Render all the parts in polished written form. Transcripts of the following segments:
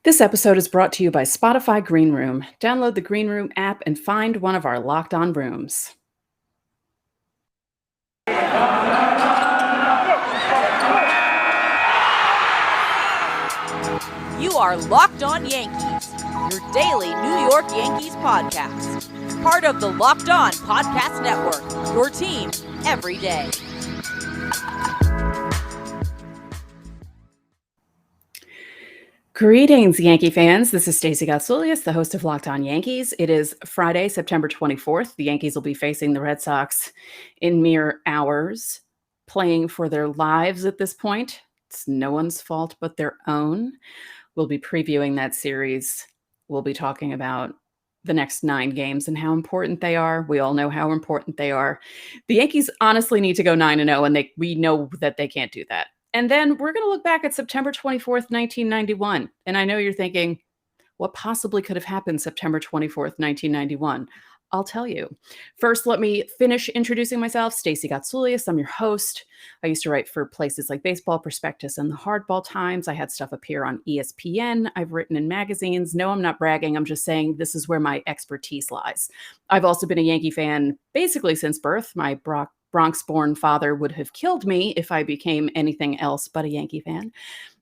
This episode is brought to you by Spotify Green Room. Download the Green Room app and find one of our locked on rooms. You are Locked On Yankees, your daily New York Yankees podcast. Part of the Locked On Podcast Network, your team every day. Greetings, Yankee fans. This is Stacey, the host of Locked On Yankees. It is Friday, September 24th. The Yankees will be facing the Red Sox in mere hours, playing for their lives at this point. It's no one's fault but their own. We'll be previewing that series. We'll be talking about the next 9 games and how important they are. We all know how important they are. The Yankees honestly need to go 9-0, and we know that they can't do that. And then we're going to look back at September 24th, 1991. And I know you're thinking, what possibly could have happened September 24th, 1991? I'll tell you. First, let me finish introducing myself. Stacey Gatsoulias. I'm your host. I used to write for places like Baseball Prospectus and the Hardball Times. I had stuff appear on ESPN. I've written in magazines. No, I'm not bragging. I'm just saying this is where my expertise lies. I've also been a Yankee fan basically since birth. My Bronx-born father would have killed me if I became anything else but a Yankee fan.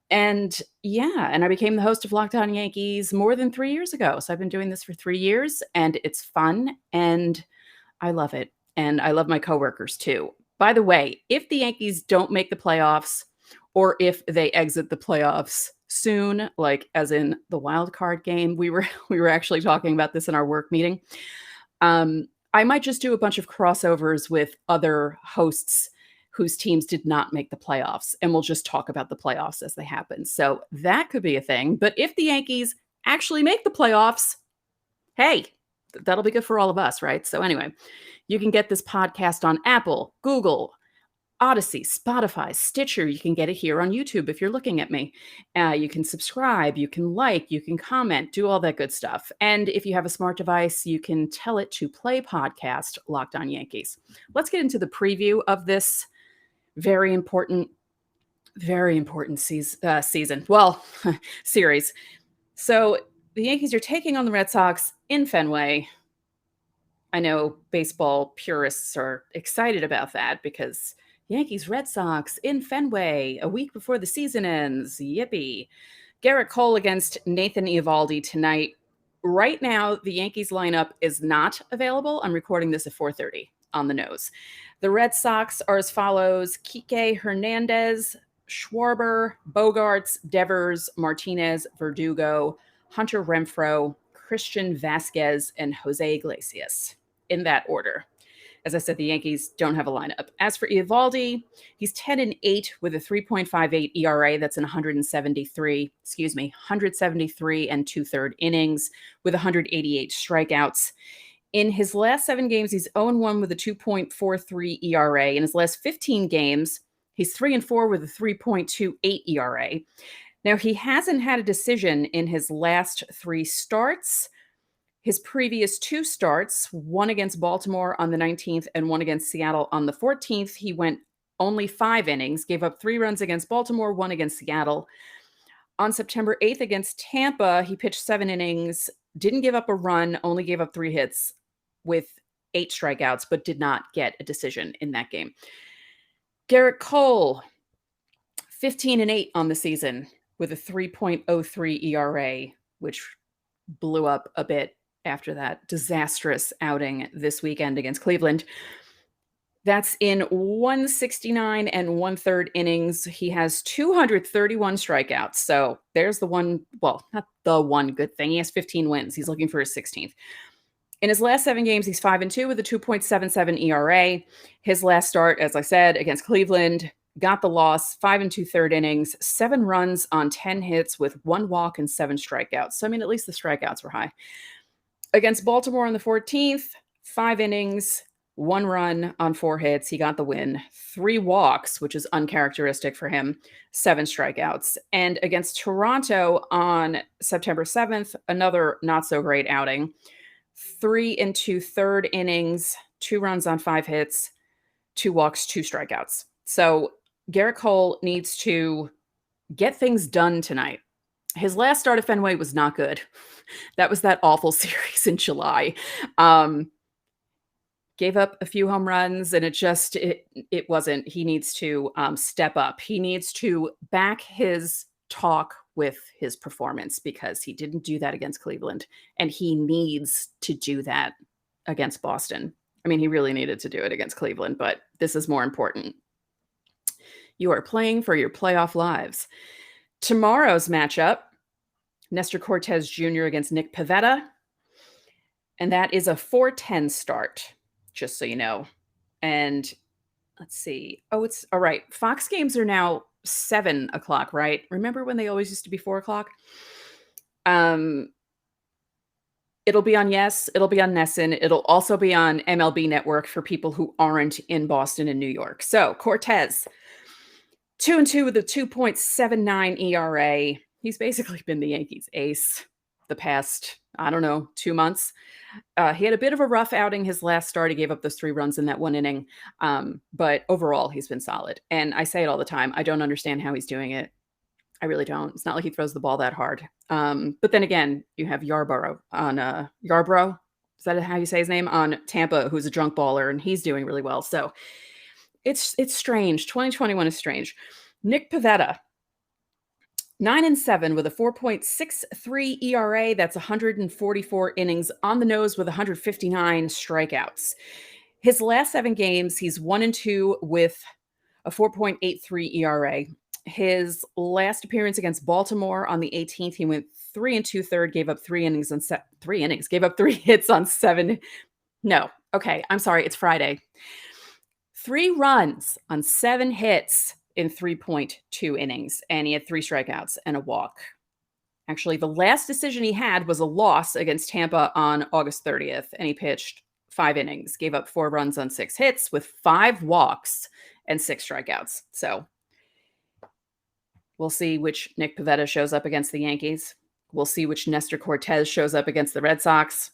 And I became the host of Locked On Yankees more than 3 years ago. So I've been doing this for 3 years, and it's fun, and I love it. And I love my coworkers too. By the way, if the Yankees don't make the playoffs, or if they exit the playoffs soon, like as in the wild card game, we were actually talking about this in our work meeting. I might just do a bunch of crossovers with other hosts whose teams did not make the playoffs, and we'll just talk about the playoffs as they happen. So that could be a thing. But if the Yankees actually make the playoffs, hey, that'll be good for all of us, right? So anyway, you can get this podcast on Apple, Google, Odyssey, Spotify, Stitcher. You can get it here on YouTube if you're looking at me. You can subscribe, you can like, you can comment, do all that good stuff. And if you have a smart device, you can tell it to play podcast Locked On Yankees. Let's get into the preview of this very important season. Well, series. So the Yankees are taking on the Red Sox in Fenway. I know baseball purists are excited about that because Yankees-Red Sox in Fenway a week before the season ends. Yippee. Garrett Cole against Nathan Eovaldi tonight. Right now, the Yankees lineup is not available. I'm recording this at 4:30 on the nose. The Red Sox are as follows: Kike Hernandez, Schwarber, Bogarts, Devers, Martinez, Verdugo, Hunter Renfroe, Christian Vasquez, and Jose Iglesias, in that order. As I said, the Yankees don't have a lineup. As for Eovaldi, he's 10-8 with a 3.58 ERA. That's in 173 and 2/3 innings with 188 strikeouts. In his last 7 games, he's 0-1 with a 2.43 ERA. In his last 15 games, he's 3-4 with a 3.28 ERA. Now, he hasn't had a decision in his last 3 starts. His previous 2 starts, one against Baltimore on the 19th and one against Seattle on the 14th, he went only 5 innings, gave up 3 runs against Baltimore, 1 against Seattle. On September 8th against Tampa, he pitched 7 innings, didn't give up a run, only gave up 3 hits with 8 strikeouts, but did not get a decision in that game. Garrett Cole, 15-8 on the season with a 3.03 ERA, which blew up a bit after that disastrous outing this weekend against Cleveland. That's in 169 and 1/3 innings. He has 231 strikeouts. So there's the one, well, not the one good thing. He has 15 wins. He's looking for his 16th. In his last 7 games, he's 5-2 with a 2.77 ERA. His last start, as I said, against Cleveland, got the loss, 5 2/3 innings, 7 runs on 10 hits with 1 walk and 7 strikeouts. So, I mean, at least the strikeouts were high. Against Baltimore on the 14th, 5 innings, 1 run on 4 hits. He got the win. 3 walks, which is uncharacteristic for him, 7 strikeouts. And against Toronto on September 7th, another not so great outing. 3 2/3 innings, 2 runs on 5 hits, 2 walks, 2 strikeouts. So Garrett Cole needs to get things done tonight. His last start at Fenway was not good. That was that awful series in July. Gave up a few home runs, and it wasn't. He needs to step up. He needs to back his talk with his performance, because he didn't do that against Cleveland, and he needs to do that against Boston. I mean, he really needed to do it against Cleveland, but this is more important. You are playing for your playoff lives. Tomorrow's matchup, Nestor Cortes Jr. against Nick Pivetta, and that is a 4:10 start, just so you know. And let's see. Oh, it's all right. Fox games are now 7 o'clock, right? Remember when they always used to be 4 o'clock? It'll be on Yes. It'll be on NESN. It'll also be on MLB Network for people who aren't in Boston and New York. So Cortes, 2-2 with a 2.79 ERA. He's basically been the Yankees' ace the past, 2 months. He had a bit of a rough outing his last start. He gave up those 3 runs in that 1 inning. But overall, he's been solid. And I say it all the time. I don't understand how he's doing it. I really don't. It's not like he throws the ball that hard. But then again, you have Yarborough on Yarborough. Is that how you say his name? On Tampa, who's a drunk baller, and he's doing really well. So it's strange. 2021 is strange. Nick Pivetta, 9-7 with a 4.63 ERA. That's 144 innings on the nose with 159 strikeouts. His last 7 games, he's 1-2 with a 4.83 ERA. His last appearance against Baltimore on the 18th, he went 3 2/3, gave up 3 innings and 3 innings, gave up 3 hits on 7. No, okay, I'm sorry, it's Friday. 3 runs on 7 hits in 3.2 innings, and he had 3 strikeouts and a walk. Actually, the last decision he had was a loss against Tampa on August 30th, and he pitched 5 innings, gave up 4 runs on 6 hits with 5 walks and 6 strikeouts. So we'll see which Nick Pivetta shows up against the Yankees. We'll see which Nestor Cortes shows up against the Red Sox.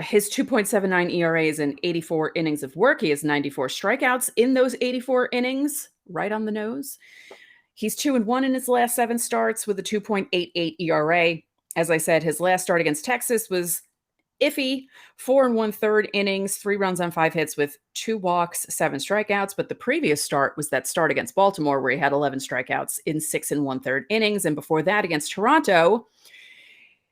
His 2.79 ERA is in 84 innings of work. He has 94 strikeouts in those 84 innings, right on the nose. He's 2-1 in his last 7 starts with a 2.88 ERA. As I said, his last start against Texas was iffy. 4 1/3 innings, 3 runs on 5 hits with 2 walks, 7 strikeouts. But the previous start was that start against Baltimore where he had 11 strikeouts in 6 1/3 innings. And before that against Toronto,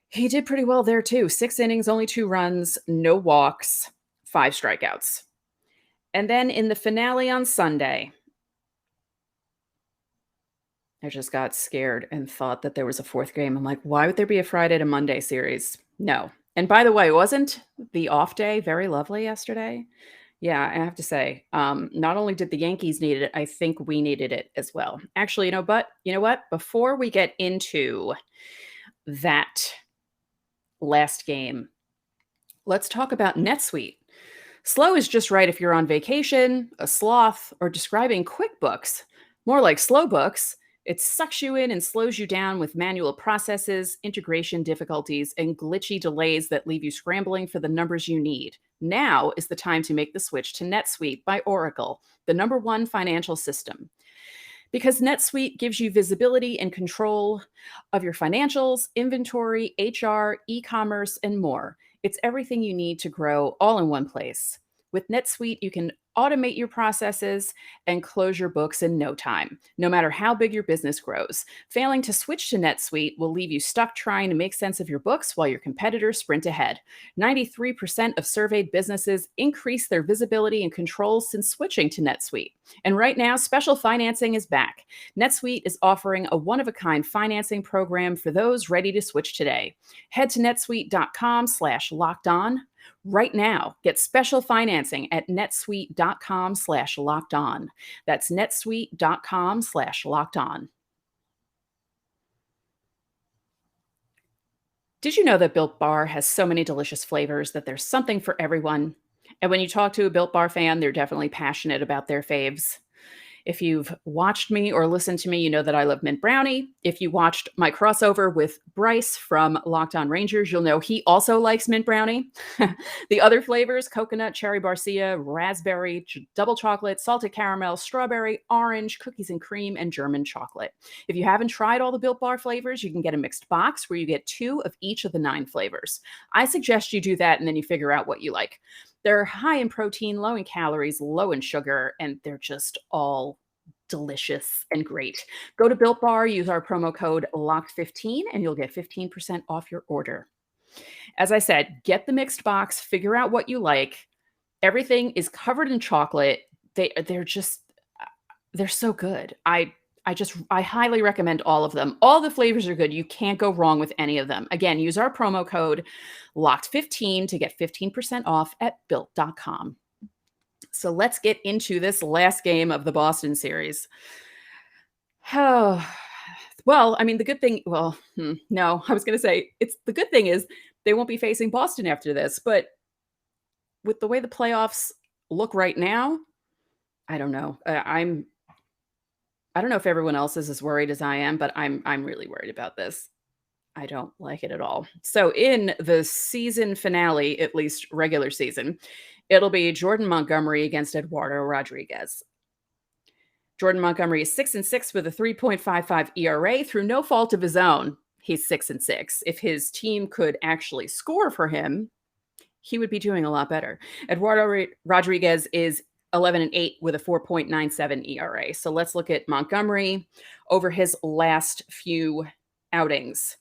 he did pretty well there too. 6 innings, only 2 runs, no walks, 5 strikeouts. And then in the finale on Sunday, I just got scared and thought that there was a 4th game. I'm like, why would there be a Friday to Monday series? No. And by the way, wasn't the off day very lovely yesterday? Yeah, I have to say, not only did the Yankees need it, I think we needed it as well. Actually, you know what? Before we get into that last game, let's talk about NetSuite. Slow is just right if you're on vacation, a sloth, or describing QuickBooks. More like slow books. It sucks you in and slows you down with manual processes, integration difficulties, and glitchy delays that leave you scrambling for the numbers you need. Now is the time to make the switch to NetSuite by Oracle, the #1 financial system. Because NetSuite gives you visibility and control of your financials, inventory, HR, e-commerce, and more. It's everything you need to grow all in one place. With NetSuite, you can automate your processes and close your books in no time, no matter how big your business grows. Failing to switch to NetSuite will leave you stuck trying to make sense of your books while your competitors sprint ahead. 93% of surveyed businesses increase their visibility and control since switching to NetSuite. And right now, special financing is back. NetSuite is offering a one-of-a-kind financing program for those ready to switch today. Head to netsuite.com/lockedon. Right now, get special financing at netsuite.com/lockedon. That's netsuite.com/lockedon. Did you know that Built Bar has so many delicious flavors that there's something for everyone? And when you talk to a Built Bar fan, they're definitely passionate about their faves. If you've watched me or listened to me, you know that I love mint brownie. If you watched my crossover with Bryce from Locked On Rangers, you'll know he also likes mint brownie. The other flavors, coconut, cherry barcia, raspberry, double chocolate, salted caramel, strawberry, orange, cookies and cream, and German chocolate. If you haven't tried all the Built Bar flavors, you can get a mixed box where you get 2 of each of the 9 flavors. I suggest you do that and then you figure out what you like. They're high in protein, low in calories, low in sugar, and they're just all delicious and great. Go to Built Bar, use our promo code LOCKED15, and you'll get 15% off your order. As I said, get the mixed box, figure out what you like. Everything is covered in chocolate. They're so good. I highly recommend all of them. All the flavors are good. You can't go wrong with any of them. Again, use our promo code LOCKED15 to get 15% off at built.com. So let's get into this last game of the Boston series. Oh, well, I mean, the good thing, no, I was going to say the good thing is they won't be facing Boston after this, but with the way the playoffs look right now, I don't know. I don't know if everyone else is as worried as I am, but I'm really worried about this. I don't like it at all. So in the season finale, at least regular season, it'll be Jordan Montgomery against Eduardo Rodriguez. Jordan Montgomery is 6-6 with a 3.55 ERA through no fault of his own. He's 6-6. If his team could actually score for him, he would be doing a lot better. Eduardo Rodriguez is 11-8 with a 4.97 ERA. So let's look at Montgomery over his last few outings.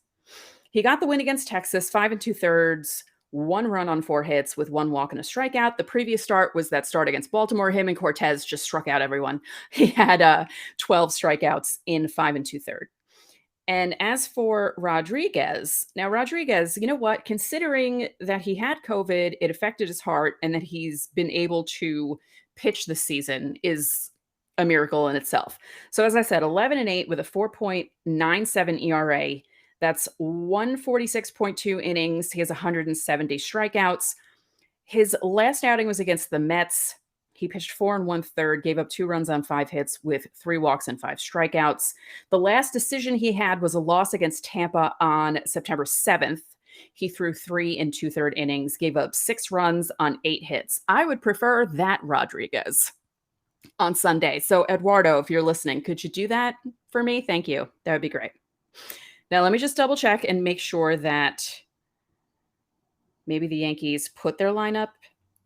He got the win against Texas, 5 2/3, 1 run on 4 hits with 1 walk and a strikeout. The previous start was that start against Baltimore. Him and Cortez just struck out everyone. He had 12 strikeouts in 5 2/3. And as for Rodriguez, now Rodriguez, you know what? Considering that he had COVID, it affected his heart, and that he's been able to pitch this season is a miracle in itself. So as I said, 11-8 with a 4.97 ERA. That's 146.2 innings. He has 170 strikeouts. His last outing was against the Mets. He pitched 4 1/3, gave up 2 runs on 5 hits with 3 walks and 5 strikeouts. The last decision he had was a loss against Tampa on September 7th. He threw 3 2/3 innings, gave up 6 runs on 8 hits. I would prefer that Rodriguez on Sunday. So Eduardo, if you're listening, could you do that for me? Thank you. That would be great. Now, let me just double check and make sure that maybe the Yankees put their lineup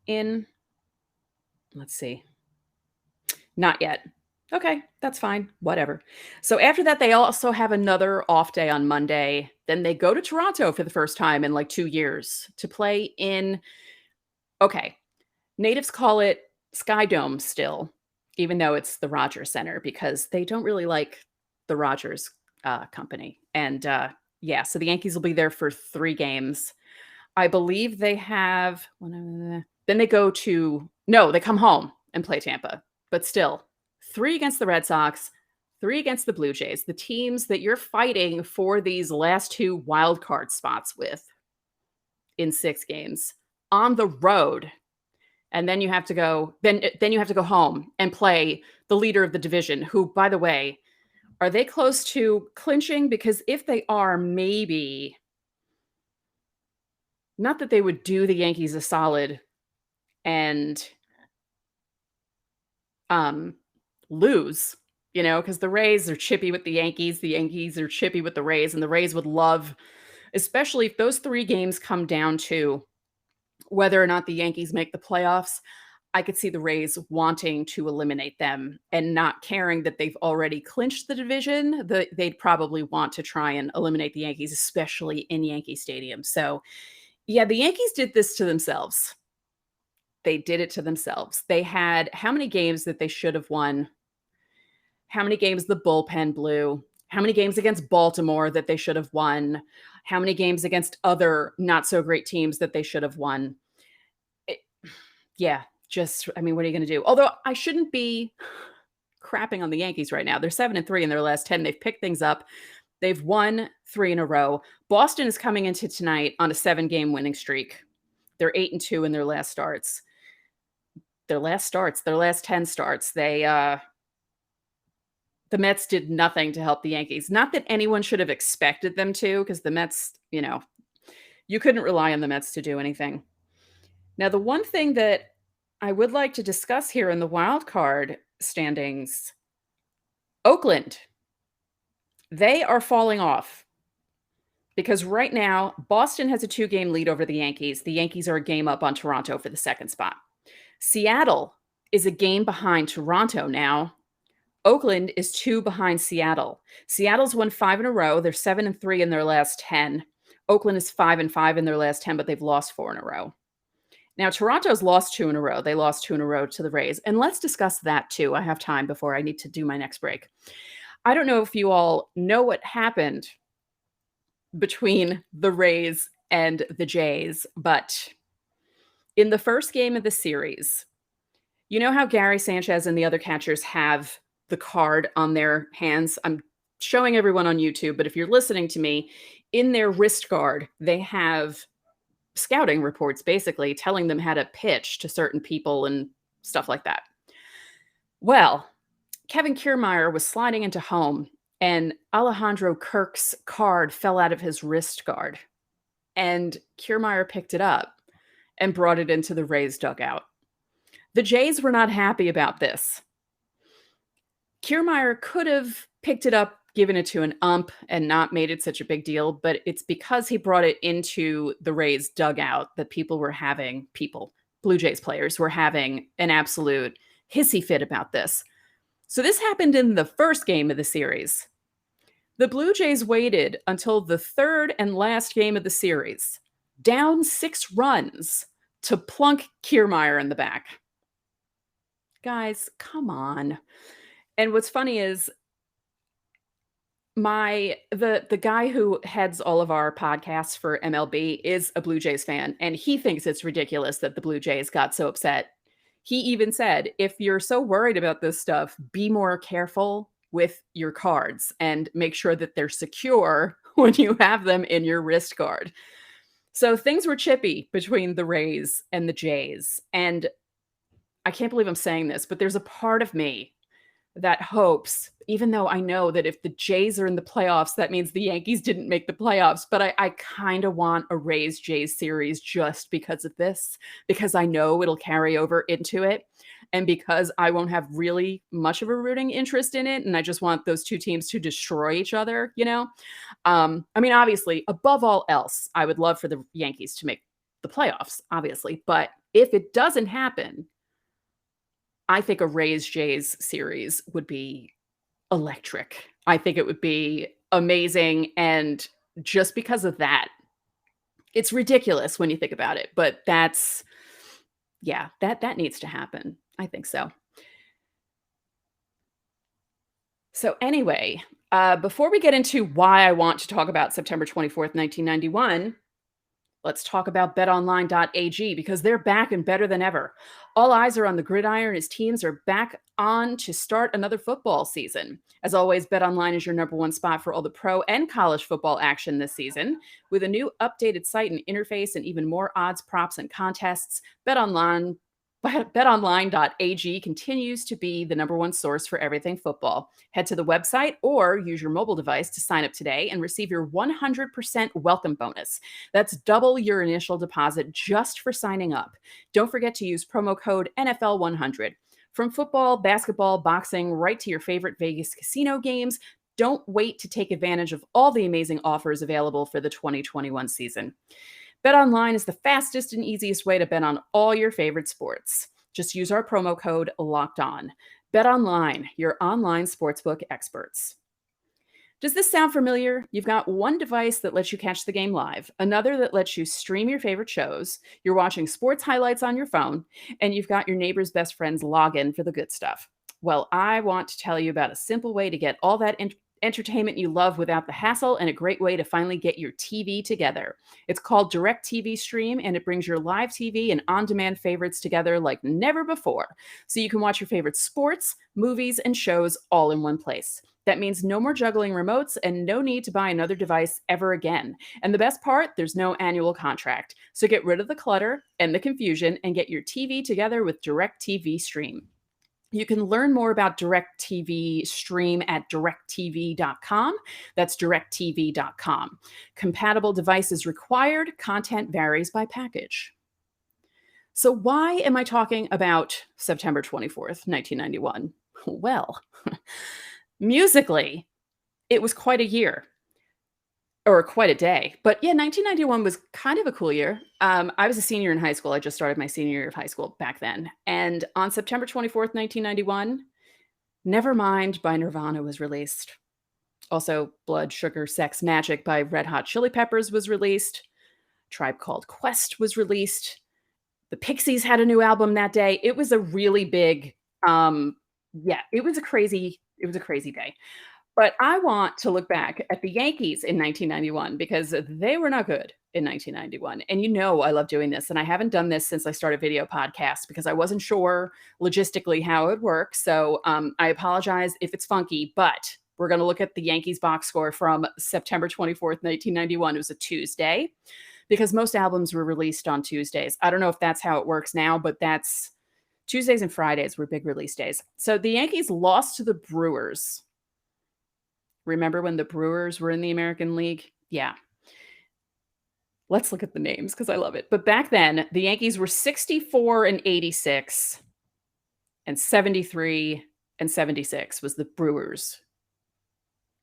in. Let's see. Not yet. Okay, that's fine. Whatever. So after that, they also have another off day on Monday. Then they go to Toronto for the first time in like 2 years to play in, okay, natives call it Sky Dome still, even though it's the Rogers Center, because they don't really like the Rogers company. And yeah, so the Yankees will be there for 3 games. I believe they have, then they they come home and play Tampa, but still 3 against the Red Sox, 3 against the Blue Jays, the teams that you're fighting for these last 2 wild card spots with in 6 games on the road. And then you have to go, then you have to go home and play the leader of the division, who, by the way, are they close to clinching? Because if they are, maybe, not that they would do the Yankees a solid and lose, because the Rays are chippy with the Yankees are chippy with the Rays, and the Rays would love, especially if those 3 games come down to whether or not the Yankees make the playoffs, I could see the Rays wanting to eliminate them and not caring that they've already clinched the division. They'd probably want to try and eliminate the Yankees, especially in Yankee Stadium. So yeah, the Yankees did this to themselves. They did it to themselves. They had how many games that they should have won? How many games the bullpen blew? How many games against Baltimore that they should have won? How many games against other not so great teams that they should have won? What are you going to do? Although I shouldn't be crapping on the Yankees right now. They're 7-3 in their last 10. They've picked things up. They've won 3 in a row. Boston is coming into tonight on a 7-game winning streak. They're 8-2 in their last starts. Their last 10 starts. They The Mets did nothing to help the Yankees. Not that anyone should have expected them to, because the Mets, you couldn't rely on the Mets to do anything. Now, the one thing that I would like to discuss here in the wild card standings, Oakland, they are falling off because right now Boston has a 2-game lead over the Yankees. The Yankees are a game up on Toronto for the second spot. Seattle is a game behind Toronto now. Oakland is 2 behind Seattle. Seattle's won 5 in a row. They're 7-3 in their last 10. Oakland is 5-5 in their last 10, but they've lost 4 in a row. Now, Toronto's lost 2 in a row. They lost 2 in a row to the Rays. And let's discuss that too. I have time before I need to do my next break. I don't know if you all know what happened between the Rays and the Jays, but in the first game of the series, you know how Gary Sanchez and the other catchers have the card on their hands? I'm showing everyone on YouTube, but if you're listening to me, in their wrist guard, they have scouting reports basically telling them how to pitch to certain people and stuff like that. Well, Kevin Kiermaier was sliding into home and Alejandro Kirk's card fell out of his wrist guard. And Kiermaier picked it up and brought it into the Rays dugout. The Jays were not happy about this. Kiermaier could have picked it up, given it to an ump, and not made it such a big deal, but it's because he brought it into the Rays dugout that Blue Jays players were having an absolute hissy fit about this. So this happened in the first game of the series. The Blue Jays waited until the third and last game of the series, down 6 runs, to plunk Kiermaier in the back. Guys, come on. And what's funny is the guy who heads all of our podcasts for MLB is a Blue Jays fan, and he thinks it's ridiculous that the Blue Jays got so upset. He even said, if you're so worried about this stuff, be more careful with your cards and make sure that they're secure when you have them in your wrist guard. So things were chippy between the Rays and the Jays. And I can't believe I'm saying this, but there's a part of me that hopes, even though I know that if the Jays are in the playoffs, that means the Yankees didn't make the playoffs. But I kind of want a Rays-Jays series just because of this, because I know it'll carry over into it. And because I won't have really much of a rooting interest in it. And I just want those two teams to destroy each other, I mean, obviously, above all else, I would love for the Yankees to make the playoffs, obviously. But if it doesn't happen, I think a Rays-Jays series would be electric. I think it would be amazing. And just because of that, it's ridiculous when you think about it. But that needs to happen. I think so. So anyway, before we get into why I want to talk about September 24th, 1991, let's talk about betonline.ag because they're back and better than ever. All eyes are on the gridiron as teams are back on to start another football season. As always, BetOnline is your number one spot for all the pro and college football action this season. With a new updated site and interface and even more odds, props, and contests, BetOnline.ag continues to be the number one source for everything football. Head to the website or use your mobile device to sign up today and receive your 100% welcome bonus. That's double your initial deposit just for signing up. Don't forget to use promo code NFL100. From football, basketball, boxing, right to your favorite Vegas casino games, don't wait to take advantage of all the amazing offers available for the 2021 season. BetOnline is the fastest and easiest way to bet on all your favorite sports. Just use our promo code LOCKEDON. BetOnline, your online sportsbook experts. Does this sound familiar? You've got one device that lets you catch the game live, another that lets you stream your favorite shows, you're watching sports highlights on your phone, and you've got your neighbor's best friend's login for the good stuff. Well, I want to tell you about a simple way to get all that entertainment you love without the hassle and a great way to finally get your TV together. It's called DirecTV Stream, and it brings your live TV and on-demand favorites together like never before. So you can watch your favorite sports, movies, and shows all in one place. That means no more juggling remotes and no need to buy another device ever again. And the best part, there's no annual contract. So get rid of the clutter and the confusion and get your TV together with DirecTV Stream. You can learn more about DirecTV Stream at directtv.com. That's directtv.com. Compatible devices required. Content varies by package. So why am I talking about September 24th, 1991? Well, musically, it was quite a year. Or quite a day. But yeah, 1991 was kind of a cool year. I was a senior in high school. I just started my senior year of high school back then. And on September 24th, 1991, Nevermind by Nirvana was released. Also, Blood, Sugar, Sex, Magic by Red Hot Chili Peppers was released. Tribe Called Quest was released. The Pixies had a new album that day. It was a really big, it was a crazy day. But I want to look back at the Yankees in 1991 because they were not good in 1991. And you know I love doing this, and I haven't done this since I started video podcasts because I wasn't sure logistically how it would work. So I apologize if it's funky, but we're going to look at the Yankees box score from September 24th, 1991. It was a Tuesday because most albums were released on Tuesdays. I don't know if that's how it works now, but that's Tuesdays and Fridays were big release days. So the Yankees lost to the Brewers. Remember when the Brewers were in the American League? Yeah. Let's look at the names because I love it. But back then, the Yankees were 64 and 86, and 73 and 76 was the Brewers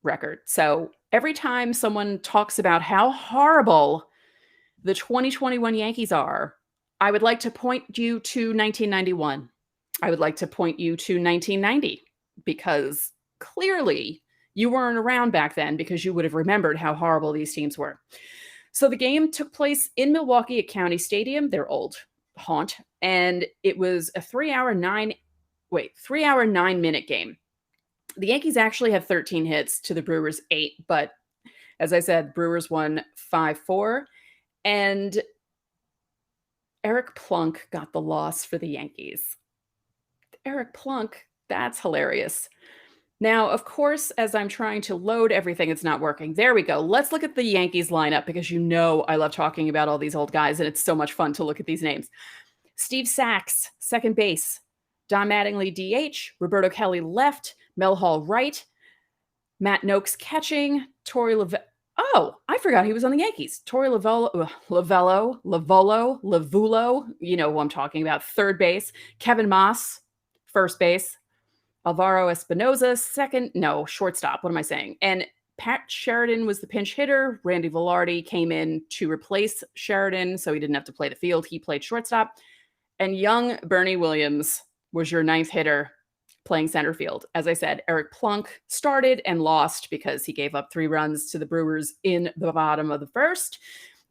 record. So every time someone talks about how horrible the 2021 Yankees are, I would like to point you to 1991. I would like to point you to 1990 because clearly you weren't around back then because you would have remembered how horrible these teams were. So the game took place in Milwaukee at County Stadium, their old haunt, and it was a 3-hour, 9-minute game. The Yankees actually had 13 hits to the Brewers 8, but as I said, Brewers won 5-4, and Eric Plunk got the loss for the Yankees. Eric Plunk, that's hilarious. Now, of course, as I'm trying to load everything, it's not working. There we go. Let's look at the Yankees lineup because you know I love talking about all these old guys, and it's so much fun to look at these names. Steve Sachs, second base. Don Mattingly, DH. Roberto Kelly, left. Mel Hall, right. Matt Noakes, catching. Torey Lavello. Oh, I forgot he was on the Yankees. Torey Lavello, you know who I'm talking about. Third base. Kevin Moss, first base. Alvaro Espinoza, shortstop. What am I saying? And Pat Sheridan was the pinch hitter. Randy Velarde came in to replace Sheridan, so he didn't have to play the field. He played shortstop. And young Bernie Williams was your ninth hitter playing center field. As I said, Eric Plunk started and lost because he gave up 3 runs to the Brewers in the bottom of the first.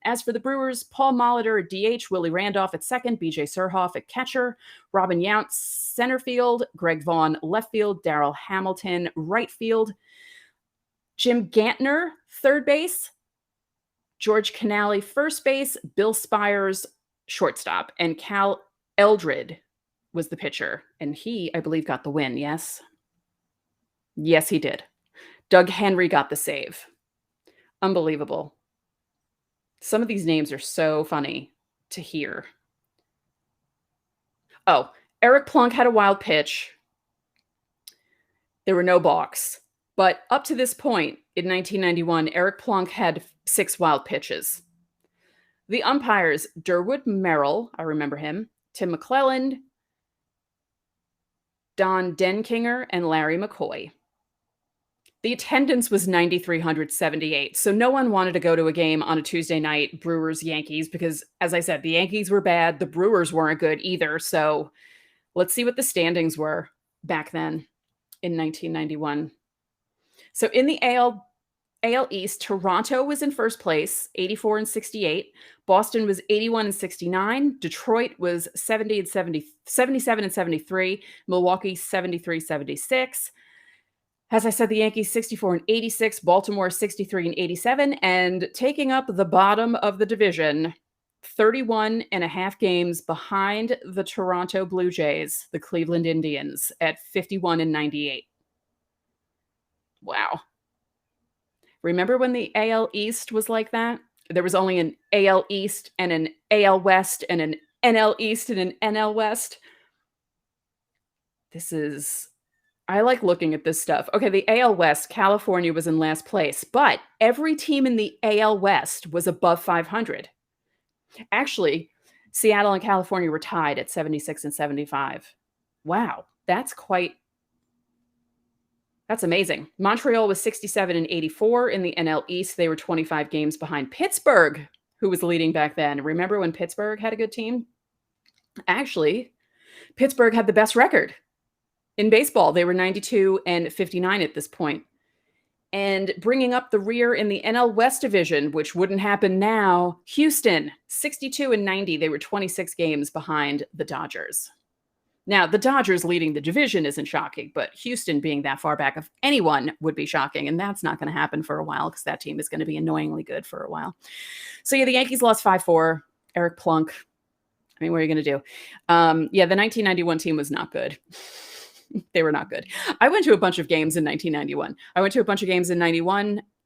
As for the Brewers, Paul Molitor at DH, Willie Randolph at second, BJ Surhoff at catcher, Robin Yount center field, Greg Vaughn left field, Darrell Hamilton right field, Jim Gantner third base, George Canale first base, Bill Spires shortstop, and Cal Eldred was the pitcher. And he, I believe, got the win, yes? Yes, he did. Doug Henry got the save. Unbelievable. Some of these names are so funny to hear. Oh, Eric Plunk had a wild pitch. There were no balks. But up to this point in 1991, Eric Plunk had 6 wild pitches. The umpires, Durwood Merrill, I remember him, Tim McClelland, Don Denkinger, and Larry McCoy. The attendance was 9,378, so no one wanted to go to a game on a Tuesday night, Brewers-Yankees, because, as I said, the Yankees were bad, the Brewers weren't good either, so let's see what the standings were back then in 1991. So in the AL East, Toronto was in first place, 84 and 68. Boston was 81 and 69. Detroit was 77 and 73. Milwaukee, 73-76. As I said, the Yankees 64 and 86, Baltimore 63 and 87, and taking up the bottom of the division, 31 and a half games behind the Toronto Blue Jays, the Cleveland Indians, at 51 and 98. Wow. Remember when the AL East was like that? There was only an AL East and an AL West and an NL East and an NL West. I like looking at this stuff. Okay, the AL West, California was in last place, but every team in the AL West was above 500. Actually, Seattle and California were tied at 76 and 75. Wow, that's amazing. Montreal was 67 and 84 in the NL East. They were 25 games behind Pittsburgh, who was leading back then. Remember when Pittsburgh had a good team? Actually, Pittsburgh had the best record in baseball. They were 92 and 59 at this point. And bringing up the rear in the NL West division, which wouldn't happen now, Houston, 62 and 90. They were 26 games behind the Dodgers. Now, the Dodgers leading the division isn't shocking, but Houston being that far back of anyone would be shocking, and that's not going to happen for a while because that team is going to be annoyingly good for a while. So, yeah, the Yankees lost 5-4. Eric Plunk. I mean, what are you going to do? The 1991 team was not good. They were not good. I went to a bunch of games in 1991. I went to a bunch of games in 90,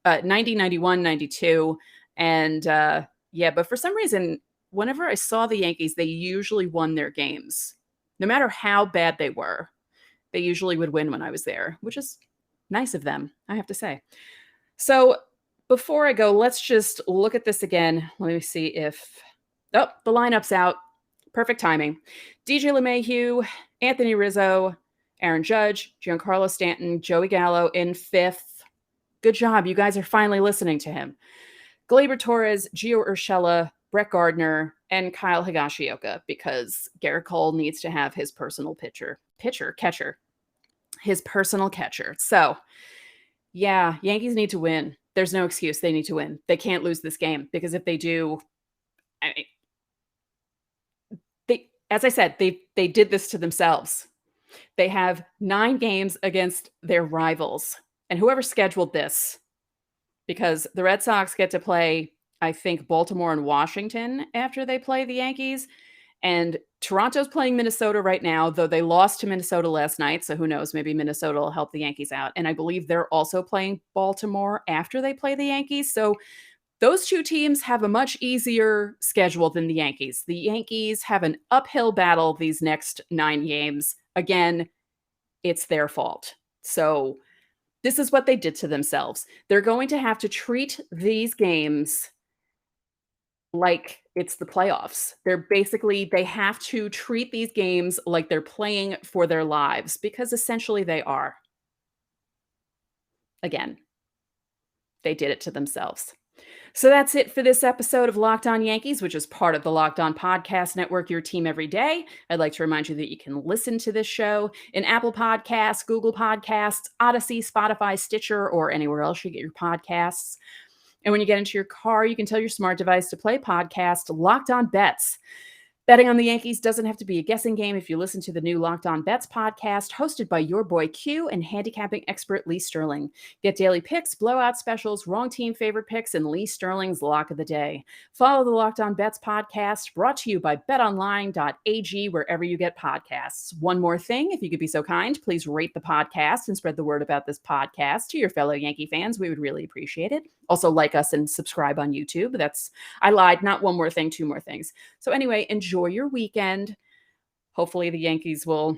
91, 92. And but for some reason, whenever I saw the Yankees, they usually won their games. No matter how bad they were, they usually would win when I was there, which is nice of them, I have to say. So before I go, let's just look at this again. Let me see if... Oh, the lineup's out. Perfect timing. DJ LeMahieu, Anthony Rizzo, Aaron Judge, Giancarlo Stanton, Joey Gallo in fifth. Good job. You guys are finally listening to him. Gleyber Torres, Gio Urshela, Brett Gardner, and Kyle Higashioka, because Garrett Cole needs to have his personal catcher. His personal catcher. So, yeah, Yankees need to win. There's no excuse. They need to win. They can't lose this game, because if they do, as I said, they did this to themselves. They have 9 games against their rivals. And whoever scheduled this, because the Red Sox get to play, I think, Baltimore and Washington after they play the Yankees. And Toronto's playing Minnesota right now, though they lost to Minnesota last night. So who knows, maybe Minnesota will help the Yankees out. And I believe they're also playing Baltimore after they play the Yankees. So those two teams have a much easier schedule than the Yankees. The Yankees have an uphill battle these next 9 games. Again, it's their fault. So this is what they did to themselves. They're going to have to treat these games like it's the playoffs. They have to treat these games like they're playing for their lives, because essentially they are. Again, they did it to themselves. So that's it for this episode of Locked On Yankees, which is part of the Locked On Podcast Network, your team every day. I'd like to remind you that you can listen to this show in Apple Podcasts, Google Podcasts, Odyssey, Spotify, Stitcher, or anywhere else you get your podcasts. And when you get into your car, you can tell your smart device to play podcast Locked On Bets. Betting on the Yankees doesn't have to be a guessing game if you listen to the new Locked On Bets podcast, hosted by your boy Q and handicapping expert Lee Sterling. Get daily picks, blowout specials, wrong team favorite picks, and Lee Sterling's lock of the day. Follow the Locked On Bets podcast, brought to you by betonline.ag, wherever you get podcasts. One more thing, if you could be so kind, please rate the podcast and spread the word about this podcast to your fellow Yankee fans. We would really appreciate it. Also, like us and subscribe on YouTube. I lied, not one more thing, 2 more things. So anyway, enjoy your weekend. Hopefully the Yankees will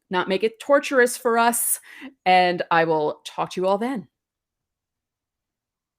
not make it torturous for us, and I will talk to you all then.